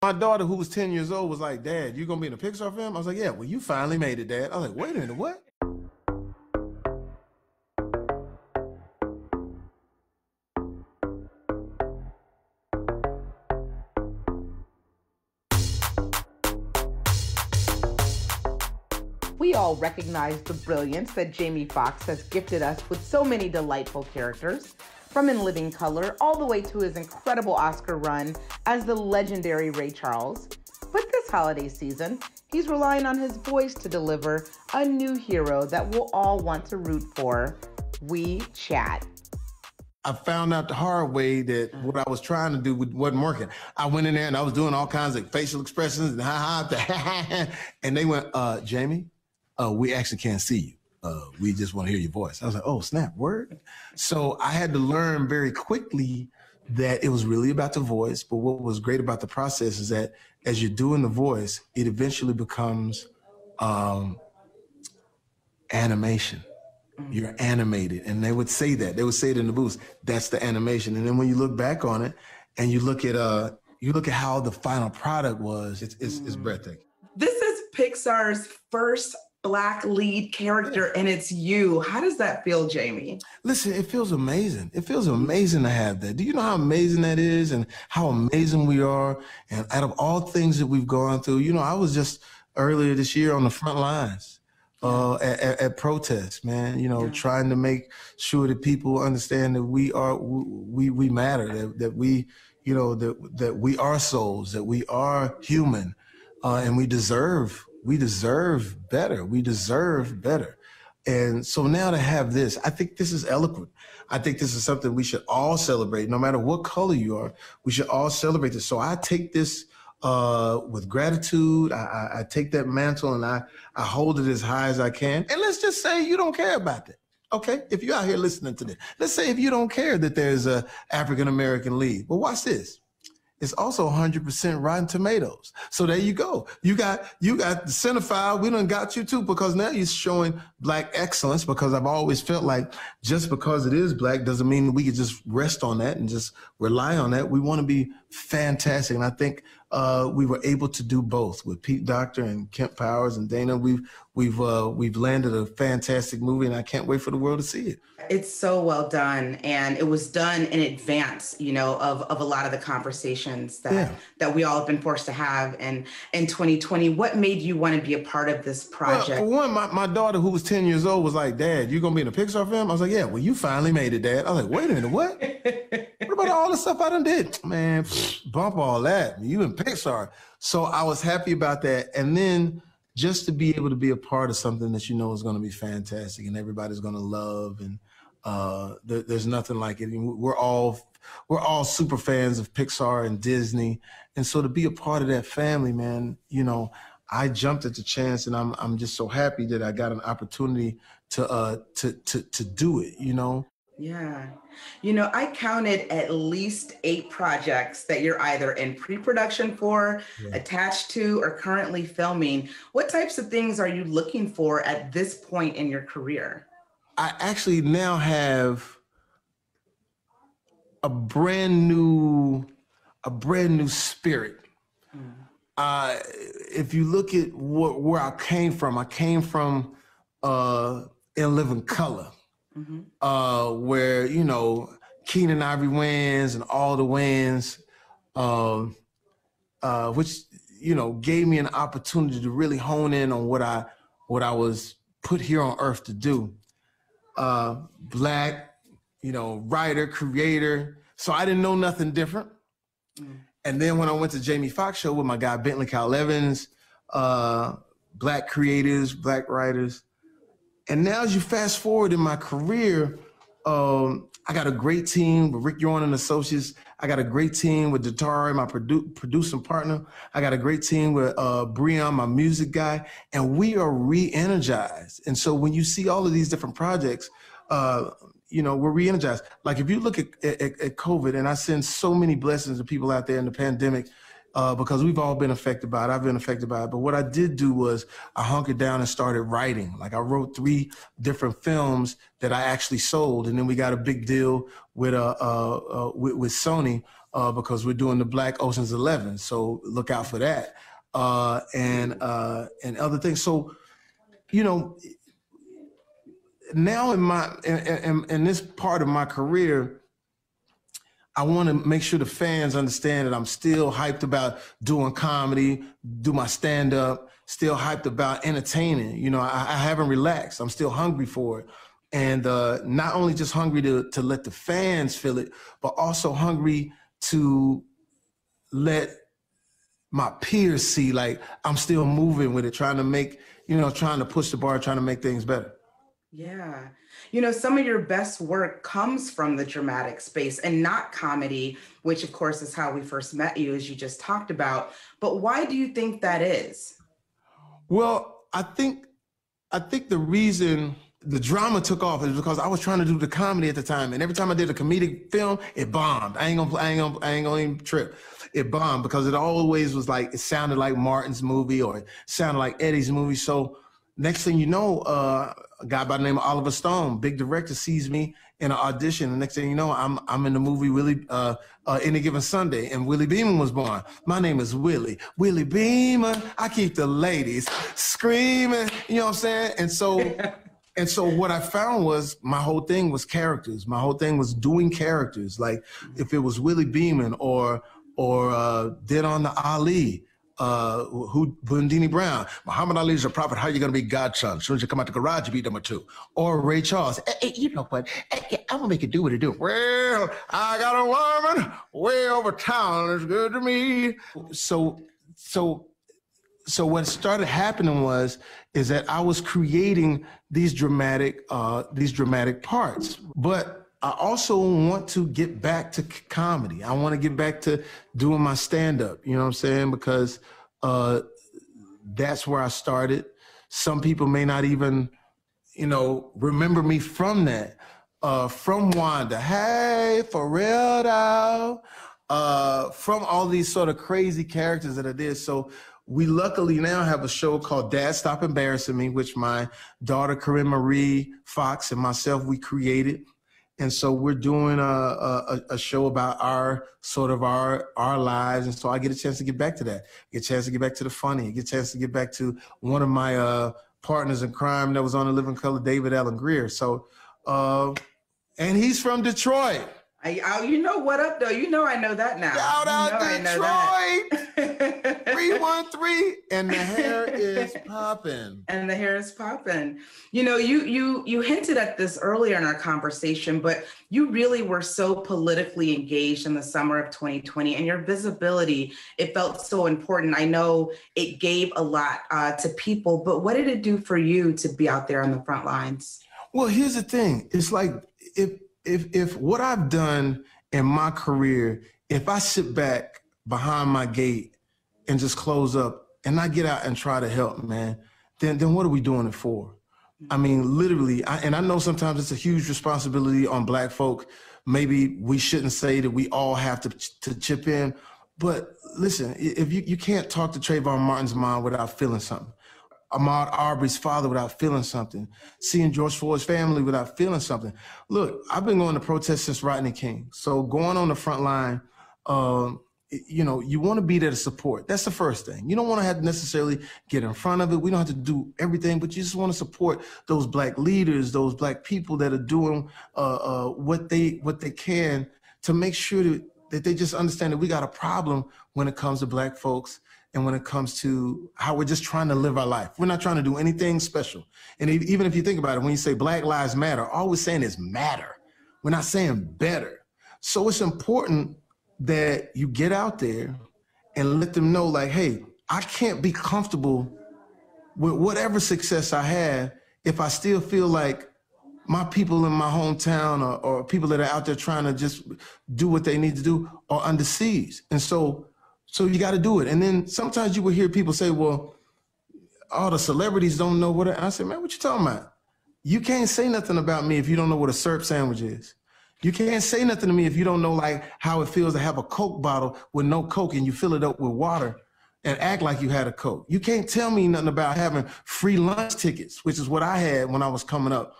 My daughter, who was 10 years old, was like, "Dad, you gonna be in a Pixar film?" I was like, "Yeah." Well, you finally made it, Dad. I was like, "Wait a minute, what?" We all recognize the brilliance that Jamie Foxx has gifted us with so many delightful characters, from In Living Color all the way to his incredible Oscar run as the legendary Ray Charles. But this holiday season, he's relying on his voice to deliver a new hero that we'll all want to root for. We chat. I found out the hard way that what I was trying to do wasn't working. I went in there and I was doing all kinds of facial expressions and ha, and they went, "Jamie, we actually can't see you. We just want to hear your voice." I was like, "Oh, snap, word?" So I had to learn very quickly that it was really about the voice. But what was great about the process is that as you're doing the voice, it eventually becomes animation. You're animated. And they would say that. They would say it in the booth. That's the animation. And then when you look back on it and you look at how the final product was, it's breathtaking. This is Pixar's first Black lead character, and it's you. How does that feel, Jamie? Listen, it feels amazing. It feels amazing to have that. Do you know how amazing that is and how amazing we are? And out of all things that we've gone through, I was just earlier this year on the front lines at protests, man, trying to make sure that people understand that we matter, that we, that we are souls, that we are human, and we deserve better. We deserve better. And so now to have this, I think this is eloquent. I think this is something we should all celebrate. No matter what color you are, we should all celebrate this. So I take this with gratitude. I take that mantle and I hold it as high as I can. And let's just say you don't care about that. Okay? If you're out here listening to this, let's say if you don't care that there's a African-American lead. Well, watch this. It's also 100% Rotten Tomatoes. So there you go. You got the cinephile. We done got you too, because now you're showing Black excellence, because I've always felt like just because it is Black doesn't mean we could just rest on that and just rely on that. We want to be fantastic. And I think we were able to do both with Pete Docter and Kemp Powers and Dana. We've landed a fantastic movie, and I can't wait for the world to see it. It's so well done, and it was done in advance, of a lot of the conversations that we all have been forced to have. And in 2020, what made you want to be a part of this project? Well, for one, my daughter, who was 10 years old, was like, "Dad, you gonna be in a Pixar film?" I was like, "Yeah." Well, you finally made it, Dad. I was like, "Wait a minute, what? What about all the stuff I done did?" Man, bump all that. You in Pixar. So I was happy about that. And then just to be able to be a part of something that is going to be fantastic and everybody's going to love, and there's nothing like it. We're all super fans of Pixar and Disney, and so to be a part of that family, man, I jumped at the chance, and I'm just so happy that I got an opportunity to do it. Yeah. I counted at least 8 projects that you're either in pre-production for, attached to, or currently filming. What types of things are you looking for at this point in your career? I actually now have a brand new spirit. If you look at where I came from In Living Color. Where, Keenan Ivory wins and all the wins, which, gave me an opportunity to really hone in on what I was put here on earth to do. Black, writer, creator. So I didn't know nothing different. And then when I went to Jamie Foxx show with my guy, Bentley Kyle Evans, Black creators, Black writers. And now as you fast forward in my career, I got a great team with Rick Yorn and Associates. I got a great team with Datari, my producing partner. I got a great team with Breon, my music guy, and we are re-energized. And so when you see all of these different projects, we're re-energized. Like if you look at COVID, and I send so many blessings to people out there in the pandemic, because we've all been affected by it. I've been affected by it. But what I did do was I hunkered down and started writing. Like I wrote 3 different films that I actually sold. And then we got a big deal with Sony because we're doing the Black Ocean's 11. So look out for that. And other things. So, you know, now in this part of my career, I want to make sure the fans understand that I'm still hyped about doing comedy, do my stand-up, still hyped about entertaining. You know, I haven't relaxed. I'm still hungry for it. And not only just hungry to let the fans feel it, but also hungry to let my peers see, like, I'm still moving with it, trying to push the bar, trying to make things better. Yeah. You know, some of your best work comes from the dramatic space and not comedy, which of course is how we first met you, as you just talked about. But why do you think that is? Well, I think the reason the drama took off is because I was trying to do the comedy at the time, and every time I did a comedic film, it bombed. I ain't gonna even trip. It bombed because it always was like, it sounded like Martin's movie or it sounded like Eddie's movie. So next thing you know, a guy by the name of Oliver Stone, big director, sees me in an audition. The next thing you know, I'm in the movie Any Given Sunday, and Willie Beeman was born. My name is Willie Beeman. I keep the ladies screaming. You know what I'm saying? And so what I found was my whole thing was characters. My whole thing was doing characters. Like if it was Willie Beeman or Dead on the Ali, Bundini Brown, Muhammad Ali's a prophet, how you gonna be God's son? As soon as you come out the garage, you beat number 2. Or Ray Charles, hey, you know what? Hey, I'm gonna make it do what it do. Well, I got a woman way over town, it's good to me. So what started happening is that I was creating these dramatic parts, but I also want to get back to comedy. I want to get back to doing my stand-up, you know what I'm saying? Because that's where I started. Some people may not even, remember me from that. From Wanda, hey, for real though. From all these sort of crazy characters that I did. So we luckily now have a show called Dad Stop Embarrassing Me, which my daughter Corinne Marie Foxx and myself, we created. And so we're doing a show about our lives. And so I get a chance to get back to that, get a chance to get back to the funny, get a chance to get back to one of my partners in crime that was on The Living Color, David Allen Greer. So, and he's from Detroit. You know what up though? You know I know that now. Shout out Detroit! 313, and the hair is popping. And the hair is popping. You know, you hinted at this earlier in our conversation, but you really were so politically engaged in the summer of 2020, and your visibility, it felt so important. I know it gave a lot to people, but what did it do for you to be out there on the front lines? Well, here's the thing. It's like if what I've done in my career, if I sit back behind my gate and just close up and not get out and try to help, man, then what are we doing it for? I mean, literally, and I know sometimes it's a huge responsibility on Black folk. Maybe we shouldn't say that we all have to chip in, but listen, if you can't talk to Trayvon Martin's mom without feeling something, Ahmaud Arbery's father without feeling something, seeing George Floyd's family without feeling something. Look, I've been going to protest since Rodney King. So going on the front line, you want to be there to support. That's the first thing. You don't want to have to necessarily get in front of it. We don't have to do everything, but you just want to support those Black leaders, those Black people that are doing what they can to make sure that they just understand that we got a problem when it comes to Black folks. And when it comes to how we're just trying to live our life, we're not trying to do anything special. And even if you think about it, when you say Black Lives Matter, all we're saying is matter. We're not saying better. So it's important that you get out there and let them know, like, hey, I can't be comfortable with whatever success I have if I still feel like my people in my hometown or people that are out there trying to just do what they need to do are under siege. And so you got to do it. And then sometimes you will hear people say, well, all the celebrities don't know what I said, man, what you talking about? You can't say nothing about me if you don't know what a syrup sandwich is. You can't say nothing to me if you don't know like how it feels to have a Coke bottle with no Coke and you fill it up with water and act like you had a Coke. You can't tell me nothing about having free lunch tickets, which is what I had when I was coming up.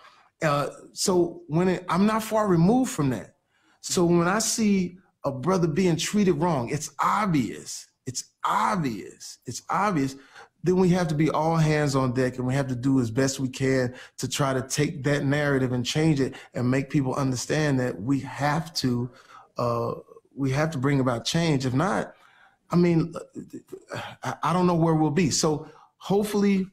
So I'm not far removed from that. So when I see a brother being treated wrong, it's obvious. It's obvious. It's obvious. Then we have to be all hands on deck, and we have to do as best we can to try to take that narrative and change it and make people understand that we have to bring about change. If not, I mean, I don't know where we'll be. So hopefully,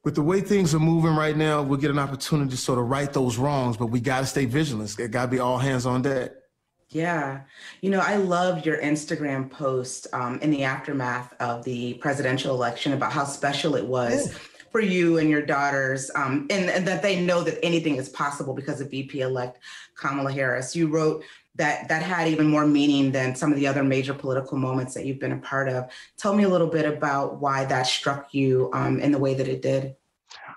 with the way things are moving right now, we'll get an opportunity to sort of right those wrongs, but we got to stay vigilant. It got to be all hands on deck. Yeah. You know, I loved your Instagram post in the aftermath of the presidential election about how special it was for you and your daughters, and that they know that anything is possible because of VP-elect Kamala Harris. You wrote that had even more meaning than some of the other major political moments that you've been a part of. Tell me a little bit about why that struck you in the way that it did.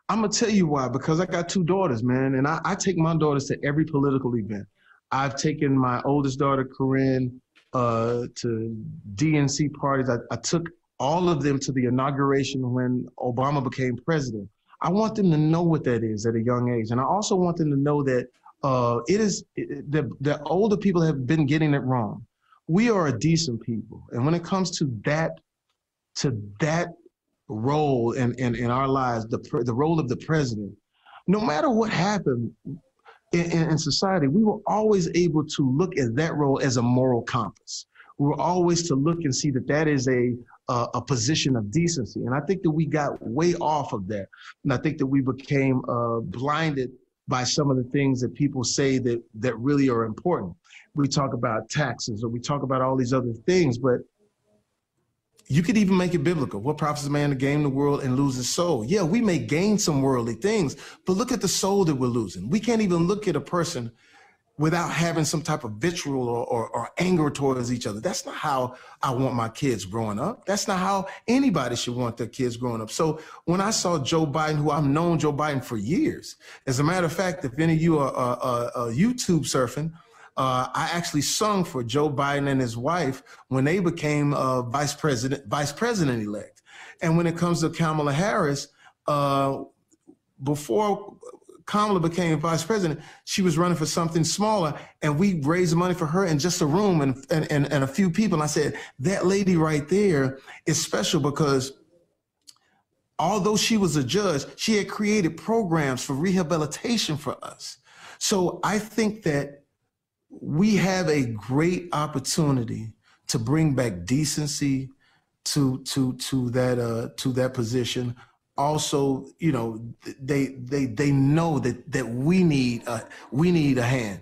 I'm going to tell you why, because I got 2 daughters, man, and I take my daughters to every political event. I've taken my oldest daughter, Corinne, to DNC parties. I took all of them to the inauguration when Obama became president. I want them to know what that is at a young age. And I also want them to know that the older people have been getting it wrong. We are a decent people. And when it comes to that role in our lives, the role of the president, no matter what happened, in society, we were always able to look at that role as a moral compass. We were always to look and see that is a position of decency. And I think that we got way off of that. And I think that we became blinded by some of the things that people say that really are important. We talk about taxes, or we talk about all these other things, but you could even make it biblical. What profits a man to gain the world and lose his soul? Yeah, we may gain some worldly things, but look at the soul that we're losing. We can't even look at a person without having some type of vitriol or anger towards each other. That's not how I want my kids growing up. That's not how anybody should want their kids growing up. So when I saw Joe Biden, who I've known Joe Biden for years, as a matter of fact, if any of you are YouTube surfing, I actually sung for Joe Biden and his wife when they became vice president-elect. And when it comes to Kamala Harris, before Kamala became vice president, she was running for something smaller, and we raised money for her in just a room and a few people. And I said, that lady right there is special because although she was a judge, she had created programs for rehabilitation for us. So I think that we have a great opportunity to bring back decency to that position. Also, you know, they know that we need a hand.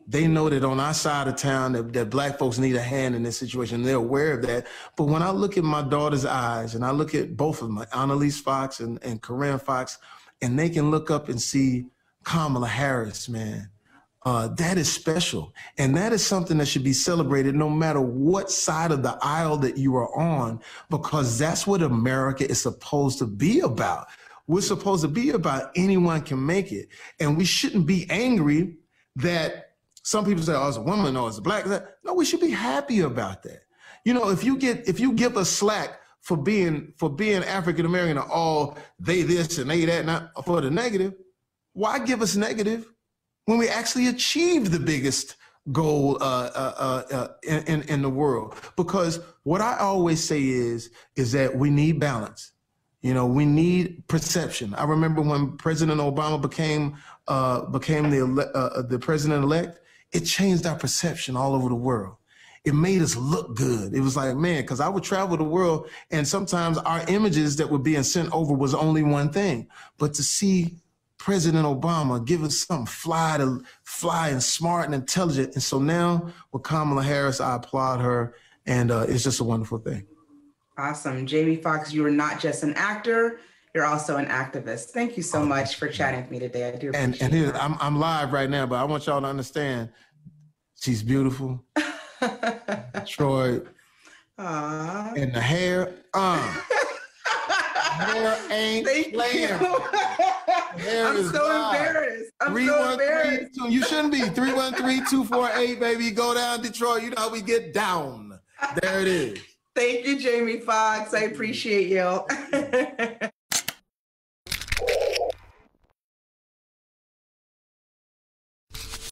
They know that on our side of town that Black folks need a hand in this situation. They're aware of that. But when I look at my daughter's eyes, and I look at both of them, Annalise Foxx and Corinne Foxx, and they can look up and see Kamala Harris, man. That is special. And that is something that should be celebrated no matter what side of the aisle that you are on, because that's what America is supposed to be about. We're supposed to be about anyone can make it. And we shouldn't be angry that some people say, oh, it's a woman or it's a Black. No, we should be happy about that. You know, if you give us slack for being African-American, or all they this and they that, not for the negative, why give us negative when we actually achieved the biggest goal in the world? Because what I always say is that we need balance. You know, we need perception. I remember when President Obama became the president-elect, it changed our perception all over the world. It made us look good. It was like, man, because I would travel the world, and sometimes our images that were being sent over was only one thing. But to see President Obama give us something fly and smart and intelligent. And so now with Kamala Harris, I applaud her, and it's just a wonderful thing. Awesome. Jamie Foxx, you are not just an actor, you're also an activist. Thank you so much for chatting with me today. I do appreciate it. And here, I'm live right now, but I want y'all to understand, she's beautiful. Detroit. Aww. And the hair, hair ain't playing. I'm so embarrassed. I'm so embarrassed. You shouldn't be. 313-248, baby. Go down Detroit. You know how we get down. There it is. Thank you, Jamie Foxx. I appreciate you.